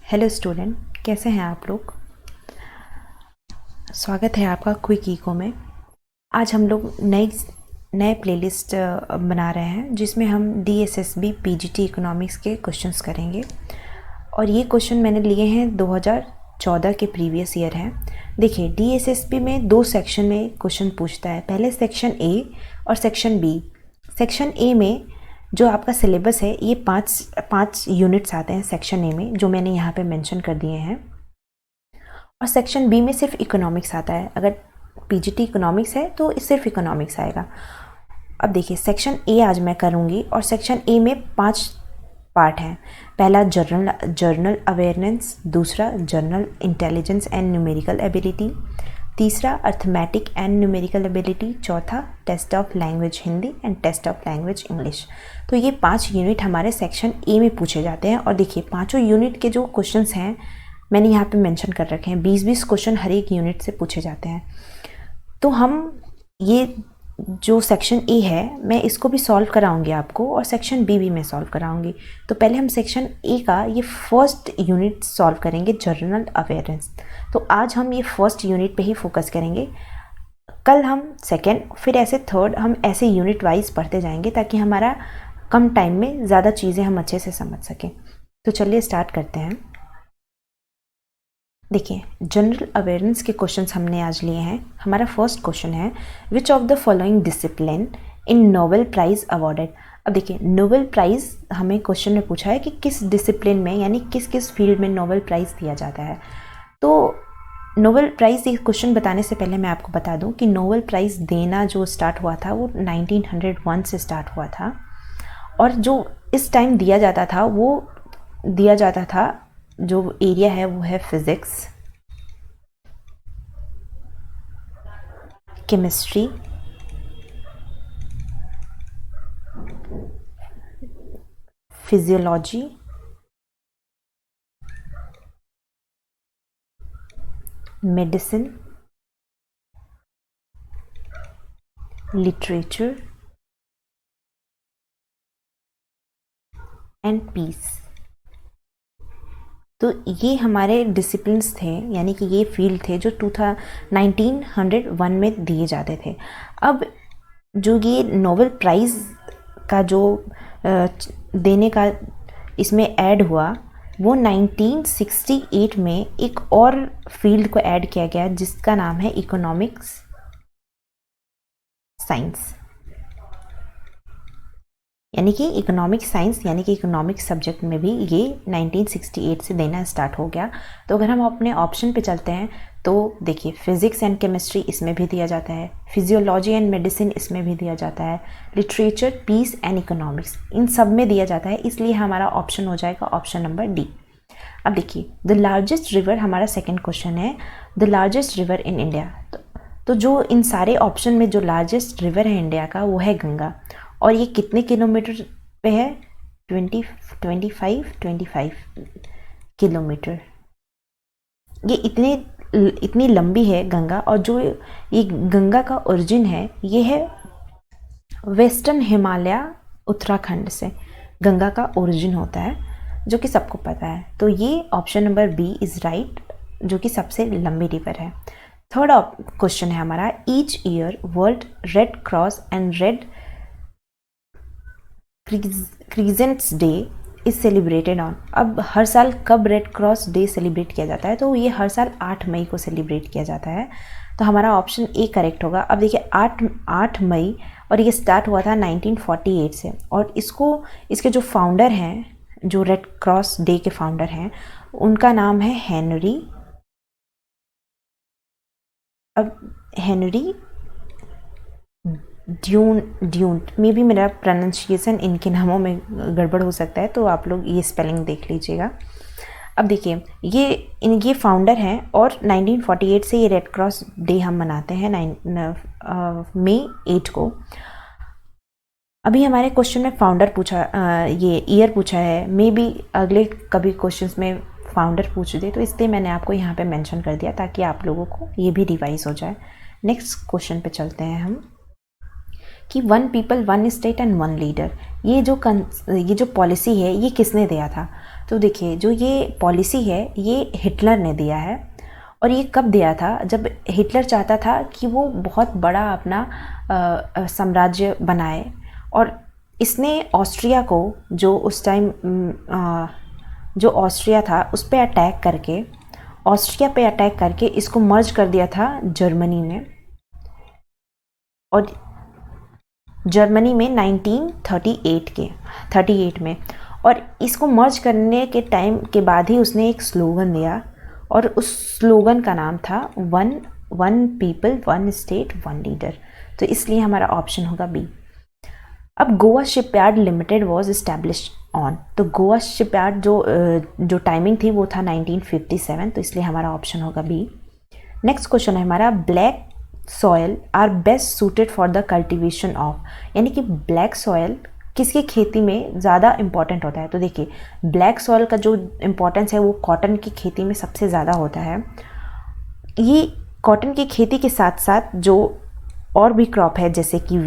Hello student, कैसे हैं आप लोग। स्वागत है आपका क्विक इको में। आज हम लोग नए प्लेलिस्ट बना रहे हैं जिसमें हम DSSB PGT इकोनॉमिक्स के क्वेश्चंस करेंगे। और ये क्वेश्चन मैंने लिए हैं 2014 के प्रीवियस ईयर हैं। देखिए, DSSB में दो सेक्शन में क्वेश्चन पूछता है, पहले सेक्शन A और सेक्शन B। सेक्शन A में जो आपका सिलेबस है ये पाँच यूनिट्स आते हैं सेक्शन A में, जो मैंने यहाँ पे मेंशन कर दिए हैं। और सेक्शन B में सिर्फ इकोनॉमिक्स आता है। अगर PGT इकोनॉमिक्स है तो सिर्फ इकोनॉमिक्स आएगा। अब देखिए, सेक्शन A आज मैं करूँगी और सेक्शन A में 5 पार्ट हैं। पहला जर्नल अवेयरनेस, दूसरा general intelligence and numerical ability, तीसरा अर्थमेटिक एंड न्यूमेरिकल एबिलिटी, चौथा test of language Hindi and test of language English. तो ये 5 यूनिट हमारे सेक्शन A में पूछे जाते हैं। और देखिए, पाँचों यूनिट के जो क्वेश्चंस हैं मैंने यहाँ पे मेंशन कर रखे हैं। 20-20 क्वेश्चन हर एक यूनिट से पूछे जाते हैं। तो हम ये जो सेक्शन A है मैं इसको भी सॉल्व कराऊंगी आपको, और सेक्शन B भी मैं सॉल्व कराऊंगी। तो पहले हम सेक्शन A का ये फर्स्ट यूनिट सॉल्व करेंगे, जर्नल अवेयरनेस। तो आज हम ये फर्स्ट यूनिट पे ही फोकस करेंगे। कल हम सेकेंड, फिर ऐसे थर्ड, हम ऐसे यूनिट वाइज पढ़ते जाएंगे ताकि हमारा कम टाइम में ज़्यादा चीज़ें हम अच्छे से समझ सकें। तो चलिए स्टार्ट करते हैं। देखिए, जनरल अवेयरनेस के क्वेश्चंस हमने आज लिए हैं। हमारा फर्स्ट क्वेश्चन है, विच of the following discipline in Nobel prize awarded. अब देखिए, नोबेल प्राइज़ हमें क्वेश्चन में पूछा है कि किस डिसिप्लिन में, यानी किस किस फील्ड में नोबेल प्राइज़ दिया जाता है। तो नोबेल प्राइज़ ये क्वेश्चन बताने से पहले मैं आपको बता दूं कि नोबेल प्राइज़ देना जो स्टार्ट हुआ था वो 1901 से स्टार्ट हुआ था। और जो इस टाइम दिया जाता था वो दिया जाता था, जो एरिया है वो है physics, chemistry, physiology, medicine, literature and peace. तो ये हमारे डिसिप्लिन्स थे, यानी कि ये फील्ड थे जो 1901 में दिए जाते थे। अब जो ये नोबेल प्राइज़ का जो देने का इसमें ऐड हुआ, वो 1968 में एक और फील्ड को ऐड किया गया जिसका नाम है इकोनॉमिक्स साइंस, यानी कि इकोनॉमिक साइंस, यानी कि इकोनॉमिक सब्जेक्ट में भी ये 1968 से देना स्टार्ट हो गया। तो अगर हम अपने ऑप्शन पे चलते हैं तो देखिए, फिजिक्स एंड केमिस्ट्री इसमें भी दिया जाता है, फिजियोलॉजी एंड मेडिसिन इसमें भी दिया जाता है, लिटरेचर, पीस एंड इकोनॉमिक्स इन सब में दिया जाता है। इसलिए हमारा ऑप्शन हो जाएगा ऑप्शन नंबर डी। अब देखिए, द लार्जेस्ट रिवर हमारा सेकेंड क्वेश्चन है, the largest river in India. तो जो इन सारे ऑप्शन में जो लार्जेस्ट रिवर है इंडिया का वो है गंगा। और ये कितने किलोमीटर पे है? 25 किलोमीटर। ये इतनी लंबी है गंगा। और जो ये गंगा का ओरिजिन है ये है वेस्टर्न हिमालय, उत्तराखंड से गंगा का ओरिजिन होता है, जो कि सबको पता है। तो ये option number B is right, जो कि सबसे लंबी रिवर है। थर्ड क्वेश्चन है हमारा, each year world red cross and red crescents day is celebrated on. अब हर साल कब रेड क्रॉस डे सेलिब्रेट किया जाता है? तो ये हर साल 8 मई को सेलिब्रेट किया जाता है। तो हमारा ऑप्शन ए करेक्ट होगा। अब देखिए, 8 मई, और ये स्टार्ट हुआ था 1948 से। और इसके जो फाउंडर हैं, जो रेड क्रॉस डे के फाउंडर हैं, उनका नाम है हेनरी। अब हेनरी ड्यून मे भी, मेरा प्रोनाउंसिएशन इनके नामों में गड़बड़ हो सकता है, तो आप लोग ये स्पेलिंग देख लीजिएगा। अब देखिए, ये फाउंडर हैं और 1948 से ये रेड क्रॉस डे हम मनाते हैं मई 8 को। अभी हमारे क्वेश्चन में फाउंडर पूछा, ये ईयर पूछा है, मे भी अगले कभी क्वेश्चंस में फाउंडर पूछ दे, तो इसलिए मैंने आपको यहाँ पे मेंशन कर दिया ताकि आप लोगों को ये भी रिवाइज हो जाए। नेक्स्ट क्वेश्चन पे चलते हैं हम कि 1 पीपल 1 स्टेट एंड 1 लीडर, ये जो पॉलिसी है ये किसने दिया था? तो देखिए जो ये पॉलिसी है ये हिटलर ने दिया है, और ये कब दिया था, जब हिटलर चाहता था कि वो बहुत बड़ा अपना साम्राज्य बनाए, और इसने ऑस्ट्रिया को जो उस टाइम जो ऑस्ट्रिया था उस पर ऑस्ट्रिया पे अटैक करके इसको मर्ज कर दिया था जर्मनी में, और जर्मनी में 1938 में, और इसको मर्ज करने के टाइम के बाद ही उसने एक स्लोगन दिया, और उस स्लोगन का नाम था one people one state one leader. तो इसलिए हमारा ऑप्शन होगा बी। अब Goa shipyard limited was establish on, तो गोवा शिपयार्ड जो टाइमिंग थी वो था 1957, तो इसलिए हमारा ऑप्शन होगा बी। नेक्स्ट क्वेश्चन है हमारा, black soil are best suited for the cultivation of, यानी कि ब्लैक सॉयल किसकी खेती में ज़्यादा इम्पॉर्टेंट होता है। तो देखिए ब्लैक सॉयल का जो इम्पोर्टेंस है वो कॉटन की खेती में सबसे ज़्यादा होता है। ये कॉटन की खेती के साथ साथ जो और भी क्रॉप है जैसे कि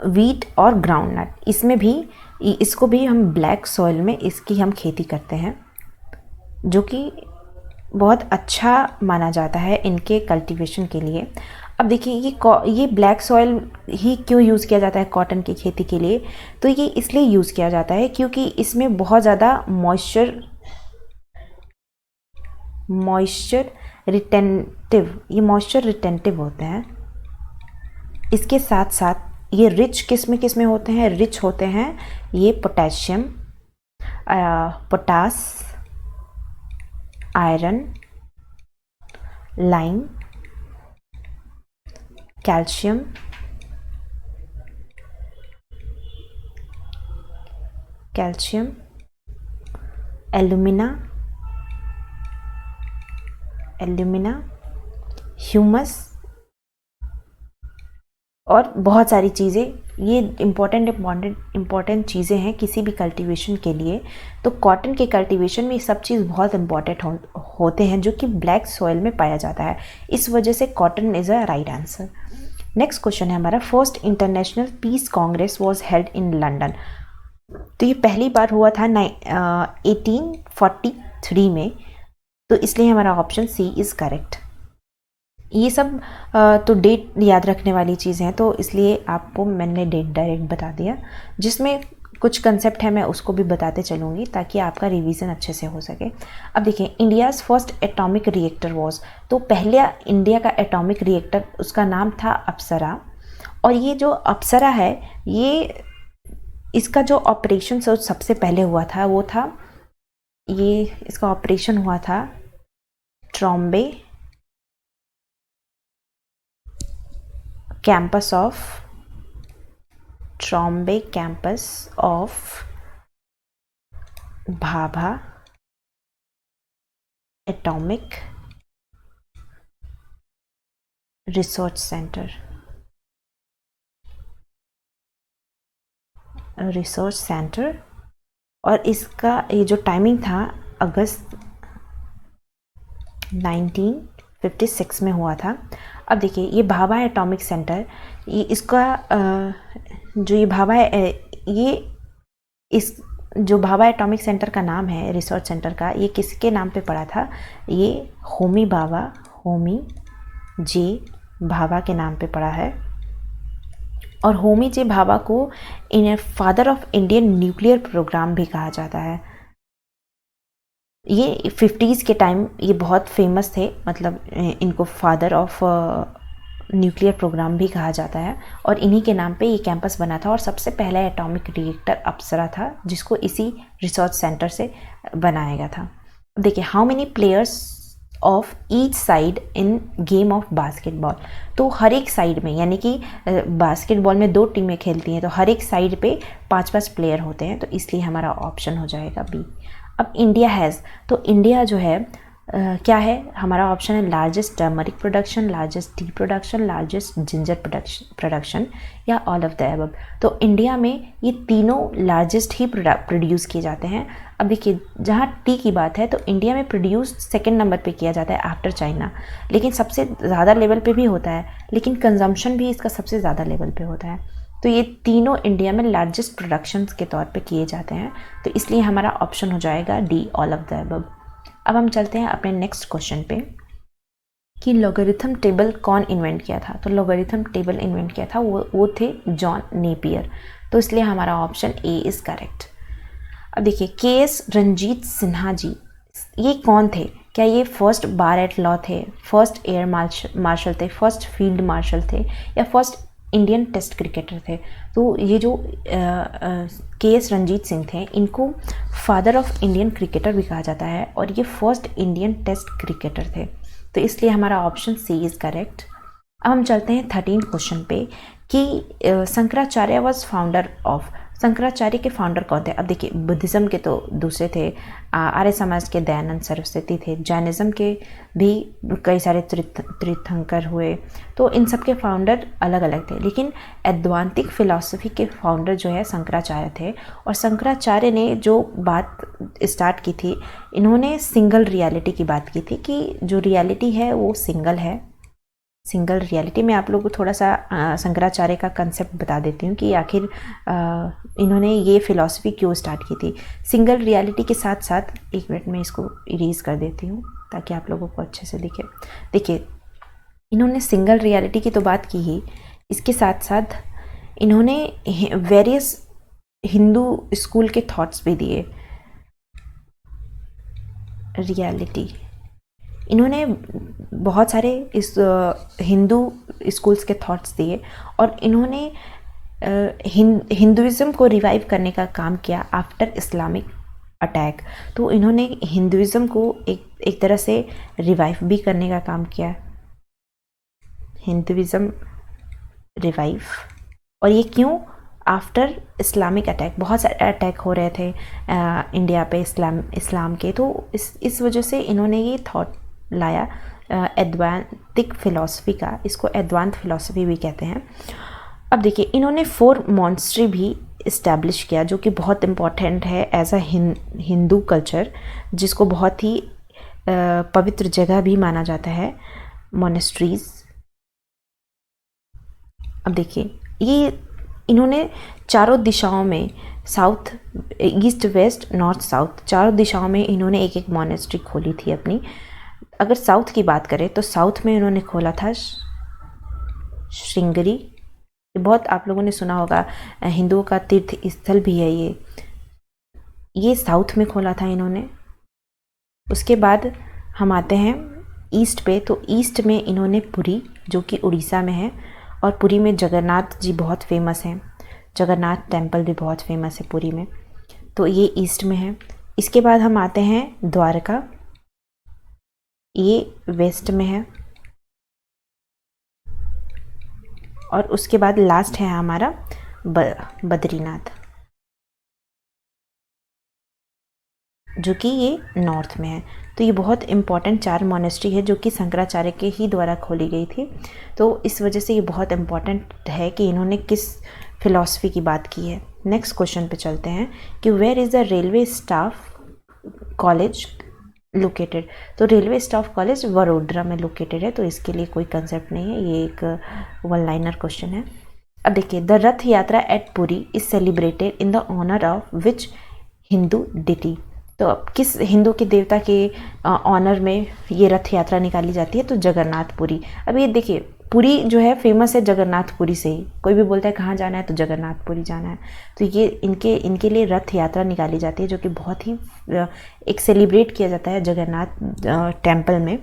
वीट और ग्राउंडनट, इसको भी हम ब्लैक सॉइल में इसकी हम खेती करते हैं, जो कि बहुत अच्छा माना जाता है इनके कल्टीवेशन के लिए। अब देखिए ये ब्लैक सॉइल ही क्यों यूज़ किया जाता है कॉटन की खेती के लिए, तो ये इसलिए यूज़ किया जाता है क्योंकि इसमें बहुत ज़्यादा मॉइस्चर रिटेंटिव होते हैं। इसके साथ साथ ये रिच किस में होते हैं, रिच होते हैं ये potassium, potash, iron, lime, calcium, alumina, humus और बहुत सारी चीज़ें। ये इम्पॉर्टेंट चीज़ें हैं किसी भी कल्टीवेशन के लिए। तो कॉटन के कल्टीवेशन में ये सब चीज़ बहुत इम्पॉर्टेंट होते हैं जो कि ब्लैक सॉइल में पाया जाता है, इस वजह से cotton is a right answer. Next question है हमारा, first international peace congress was held in London. तो ये पहली बार हुआ था 1843 में, तो इसलिए हमारा ऑप्शन सी इज़ करेक्ट। ये सब तो डेट याद रखने वाली चीज़ें हैं, तो इसलिए आपको मैंने डेट डायरेक्ट बता दिया। जिसमें कुछ कंसेप्ट है मैं उसको भी बताते चलूँगी ताकि आपका रिवीजन अच्छे से हो सके। अब देखिए India's first atomic reactor was, तो पहला इंडिया का एटॉमिक रिएक्टर उसका नाम था अप्सरा। और ये जो अप्सरा है ये इसका जो ऑपरेशन सबसे पहले हुआ था वो था इसका ऑपरेशन हुआ था Trombay campus of Bhabha atomic research centre, और इसका ये जो टाइमिंग था अगस्त 1956 में हुआ था। अब देखिए ये भाभा एटॉमिक सेंटर, ये इसका जो ये भाभा जो भाभा एटॉमिक सेंटर का नाम है रिसर्च सेंटर का, ये किसके नाम पे पड़ा था, ये होमी जे भाभा के नाम पे पड़ा है। और होमी जे भाभा को father of Indian nuclear programme भी कहा जाता है। ये 50s के टाइम ये बहुत फेमस थे, मतलब इनको फादर ऑफ न्यूक्लियर प्रोग्राम भी कहा जाता है, और इन्हीं के नाम पे ये कैंपस बना था। और सबसे पहला एटॉमिक रिएक्टर अप्सरा था जिसको इसी रिसर्च सेंटर से बनाया गया था। देखिए how many players of each side in game of basketball, तो हर एक साइड में, यानी कि बास्केटबॉल में 2 टीमें खेलती हैं, तो हर एक साइड पे 5-5 प्लेयर होते हैं, तो इसलिए हमारा ऑप्शन हो जाएगा बी। अब इंडिया हैज़, तो इंडिया जो है क्या है, हमारा ऑप्शन है largest turmeric production, largest T production, largest ginger production, या ऑल ऑफ द अबव। तो इंडिया में ये तीनों लार्जेस्ट ही प्रोड्यूस किए जाते हैं। अब देखिए जहाँ टी की बात है तो इंडिया में प्रोड्यूस सेकंड नंबर पे किया जाता है आफ्टर चाइना, लेकिन सबसे ज़्यादा लेवल पे भी होता है, लेकिन कंजम्पशन भी इसका सबसे ज़्यादा लेवल पे होता है। तो ये तीनों इंडिया में लार्जेस्ट प्रोडक्शंस के तौर पे किए जाते हैं, तो इसलिए हमारा ऑप्शन हो जाएगा D, all of the above. अब हम चलते हैं अपने नेक्स्ट क्वेश्चन पे कि लॉगरिथम टेबल कौन इन्वेंट किया था। तो लॉगरिथम टेबल इन्वेंट किया था वो थे जॉन नेपियर, तो इसलिए हमारा ऑप्शन ए इज़ करेक्ट। अब देखिए के.एस. रंजीत सिन्हा जी, ये कौन थे? क्या ये फर्स्ट बार एट लॉ थे, फर्स्ट एयर मार्शल थे, फर्स्ट फील्ड मार्शल थे, या फर्स्ट इंडियन टेस्ट क्रिकेटर थे? तो ये जो के.एस. रंजीत सिंह थे, इनको फादर ऑफ इंडियन क्रिकेटर भी कहा जाता है, और ये फर्स्ट इंडियन टेस्ट क्रिकेटर थे, तो इसलिए हमारा ऑप्शन सी इज़ करेक्ट। अब हम चलते हैं 13 क्वेश्चन पे कि Shankaracharya was founder of, Shankaracharya के फाउंडर कौन थे? अब देखिए बुद्धिज़्म के तो दूसरे थे, आर्य समाज के दयानंद सरस्वती थे, जैनिज़्म के भी कई सारे तीर्थंकर हुए, तो इन सब के फाउंडर अलग अलग थे, लेकिन अद्वैतिक फिलॉसफी के फाउंडर जो है शंकराचार्य थे। और शंकराचार्य ने जो बात स्टार्ट की थी, इन्होंने सिंगल रियलिटी की बात की थी कि जो रियलिटी है वो सिंगल है, सिंगल रियलिटी। मैं आप लोगों को थोड़ा सा शंकराचार्य का कंसेप्ट बता देती हूँ कि आखिर इन्होंने ये फिलॉसफी क्यों स्टार्ट की थी। सिंगल रियलिटी के साथ साथ, एक मिनट में इसको इरेज कर देती हूँ ताकि आप लोगों को अच्छे से दिखे। देखिए इन्होंने सिंगल रियलिटी की तो बात की ही, इसके साथ साथ इन्होंने वेरियस हिंदू स्कूल के थॉट्स भी दिए। रियलिटी, इन्होंने बहुत सारे इस हिंदू स्कूल्स के थॉट्स दिए, और इन्होंने हिंदुइज़्म को रिवाइव करने का काम किया आफ्टर इस्लामिक अटैक। तो इन्होंने हिंदुइज़्म को एक तरह से रिवाइव भी करने का काम किया, हिंदुइज़्म रिवाइव। और ये क्यों? आफ्टर इस्लामिक अटैक, बहुत सारे अटैक हो रहे थे इंडिया पे इस्लाम के, तो इस वजह से इन्होंने ये थॉट लाया एडवांतिक फिलॉसफी का, इसको एडवांत फिलॉसफी भी कहते हैं। अब देखिए इन्होंने 4 मॉन्स्ट्री भी इस्टेब्लिश किया, जो कि बहुत इम्पॉर्टेंट है एज अ हिंदू कल्चर, जिसको बहुत ही पवित्र जगह भी माना जाता है, मोनेस्ट्रीज। अब देखिए ये इन्होंने चारों दिशाओं में, south, east, west, north, south, चारों दिशाओं में इन्होंने एक एक मोनेस्ट्री खोली थी अपनी। अगर साउथ की बात करें तो साउथ में इन्होंने खोला था श्रृंगेरी, बहुत आप लोगों ने सुना होगा, हिंदुओं का तीर्थ स्थल भी है ये साउथ में खोला था इन्होंने। उसके बाद हम आते हैं ईस्ट पे, तो ईस्ट में इन्होंने पुरी, जो कि उड़ीसा में है, और पुरी में जगन्नाथ जी बहुत फेमस हैं, जगन्नाथ टेम्पल भी बहुत फेमस है पुरी में, तो ये ईस्ट में है। इसके बाद हम आते हैं द्वारका, ये वेस्ट में है, और उसके बाद लास्ट है हमारा बद्रीनाथ, जो कि ये नॉर्थ में है। तो ये बहुत इम्पॉर्टेंट 4 मोनेस्ट्री है जो कि शंकराचार्य के ही द्वारा खोली गई थी, तो इस वजह से ये बहुत इम्पॉर्टेंट है कि इन्होंने किस फिलॉसफी की बात की है। नेक्स्ट क्वेश्चन पे चलते हैं कि where is the railway staff college located. तो रेलवे स्टाफ कॉलेज वडोदरा में लोकेटेड है, तो इसके लिए कोई कंसेप्ट नहीं है, ये एक वन लाइनर क्वेश्चन है। अब देखिए the Rath Yatra at Puri is celebrated in the honour of which Hindu deity. तो अब किस हिंदू के देवता के ऑनर में ये रथ यात्रा निकाली जाती है? तो जगन्नाथपुरी। अब ये देखिए पुरी जो है फेमस है जगन्नाथपुरी से ही, कोई भी बोलता है कहाँ जाना है तो जगन्नाथपुरी जाना है, तो ये इनके लिए रथ यात्रा निकाली जाती है, जो कि बहुत ही एक सेलिब्रेट किया जाता है जगन्नाथ टेम्पल में।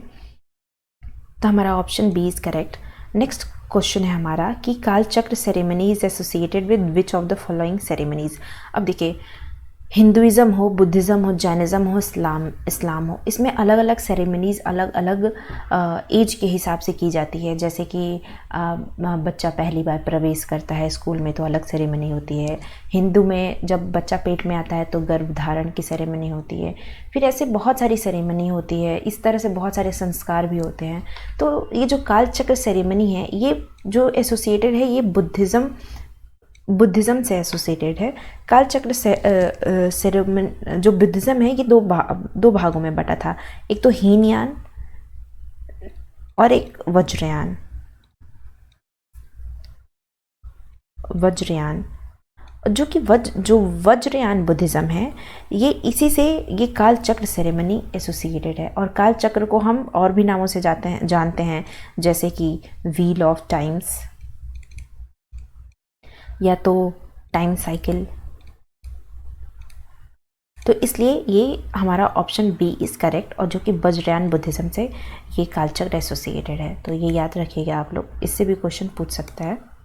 तो हमारा option B is correct. Next question है हमारा कि Kalachakra ceremony is associated with which of the following ceremonies. अब देखिए हिंदुइज़्म हो, बुद्धिज़्म हो, जैनिज़्म हो, इस्लाम हो, इसमें अलग अलग सेरेमनीज़ अलग अलग एज के हिसाब से की जाती है। जैसे कि बच्चा पहली बार प्रवेश करता है स्कूल में तो अलग सेरेमनी होती है, हिंदू में जब बच्चा पेट में आता है तो गर्भधारण की सेरेमनी होती है, फिर ऐसे बहुत सारी सेरेमनी होती है, इस तरह से बहुत सारे संस्कार भी होते हैं। तो ये जो कालचक्र सेरेमनी है, ये जो एसोसिएटेड है, ये बुद्धिज़्म से एसोसिएटेड है। कालचक्र सेरेमनी जो बुद्धिज़्म है, ये दो भागों में बटा था, एक तो हीनयान और एक वज्रयान। वज्रयान, जो वज्रयान बुद्धिज़्म है, ये इसी से ये काल चक्र सेरेमनी एसोसिएटेड है। और काल चक्र को हम और भी नामों से जानते हैं, जैसे कि व्हील ऑफ टाइम्स या तो टाइम साइकिल। तो इसलिए ये हमारा ऑप्शन बी इज़ करेक्ट, और जो कि वज्रयान बुद्धिज़्म से ये काल चक्र एसोसिएटेड है। तो ये याद रखिएगा आप लोग, इससे भी क्वेश्चन पूछ सकता है।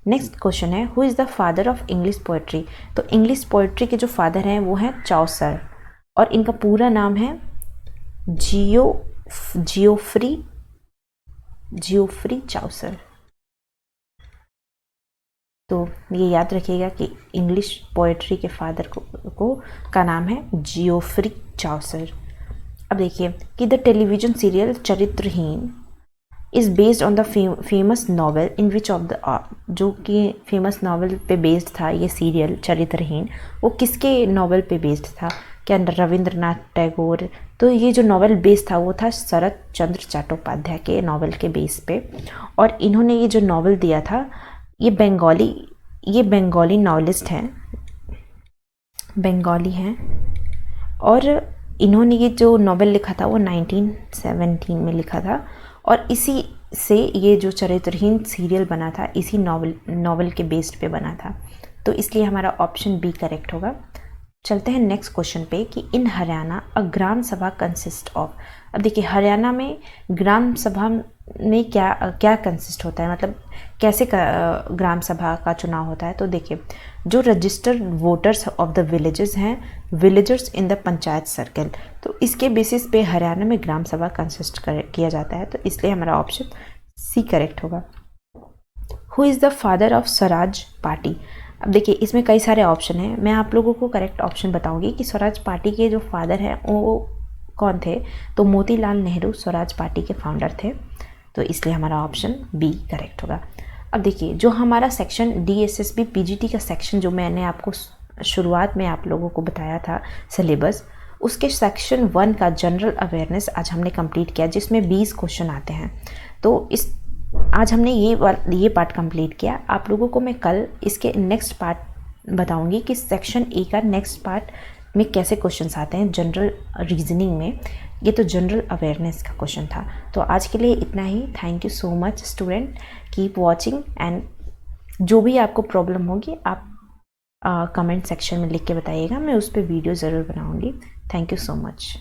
नेक्स्ट क्वेश्चन है, who is the father of English poetry. तो इंग्लिश पोएट्री के जो फादर हैं वो हैं चौसर, और इनका पूरा नाम है जियोफ्री चाउसर। तो ये याद रखिएगा कि इंग्लिश पोएट्री के फादर का नाम है जियोफ्री चाउसर। अब देखिए कि the television serial Charitraheen is based on the famous novel in which of the, जो कि फेमस नॉवेल पे बेस्ड था ये सीरियल चरित्रहीन, वो किसके नॉवेल पे बेस्ड था? क्या रविंद्रनाथ टैगोर? तो ये जो नॉवेल बेस्ड था वो था शरत चंद्र चट्टोपाध्याय के नॉवेल के बेस पे। और इन्होंने ये जो नॉवेल दिया था, ये बंगाली नॉवेलिस्ट हैं, बंगाली हैं, और इन्होंने ये जो नॉवेल लिखा था वो 1917 में लिखा था। और इसी से ये जो चरित्रहीन सीरियल बना था इसी नॉवेल के बेस्ड पे बना था। तो इसलिए हमारा ऑप्शन बी करेक्ट होगा। चलते हैं नेक्स्ट क्वेश्चन पे कि इन हरियाणा अ ग्राम सभा कंसिस्ट ऑफ। अब देखिए हरियाणा में ग्राम सभा में क्या कंसिस्ट होता है, मतलब कैसे ग्राम सभा का चुनाव होता है। तो देखिए जो registered voters of the villages हैं, villagers in the panchayat circle, तो इसके बेसिस पे हरियाणा में ग्राम सभा कंसिस्ट किया जाता है। तो इसलिए हमारा ऑप्शन सी करेक्ट होगा। Who is the father of Swaraj party. अब देखिए इसमें कई सारे ऑप्शन हैं, मैं आप लोगों को करेक्ट ऑप्शन बताऊंगी कि स्वराज पार्टी के जो फादर हैं वो कौन थे। तो मोतीलाल नेहरू स्वराज पार्टी के फाउंडर थे। तो इसलिए हमारा ऑप्शन बी करेक्ट होगा। अब देखिए जो हमारा सेक्शन DSSB PGT का सेक्शन जो मैंने आपको शुरुआत में आप लोगों को बताया था सिलेबस, उसके सेक्शन 1 का जनरल अवेयरनेस आज हमने कंप्लीट किया, जिसमें 20 क्वेश्चन आते हैं। तो आज हमने ये पार्ट कंप्लीट किया। आप लोगों को मैं कल इसके नेक्स्ट पार्ट बताऊंगी कि सेक्शन ए का नेक्स्ट पार्ट में कैसे क्वेश्चंस आते हैं जनरल रीजनिंग में। ये तो जनरल अवेयरनेस का क्वेश्चन था। तो आज के लिए इतना ही। Thank you so much student, keep watching, and जो भी आपको प्रॉब्लम होगी आप कमेंट सेक्शन में लिख के बताइएगा, मैं उस पर वीडियो ज़रूर बनाऊँगी। Thank you so much.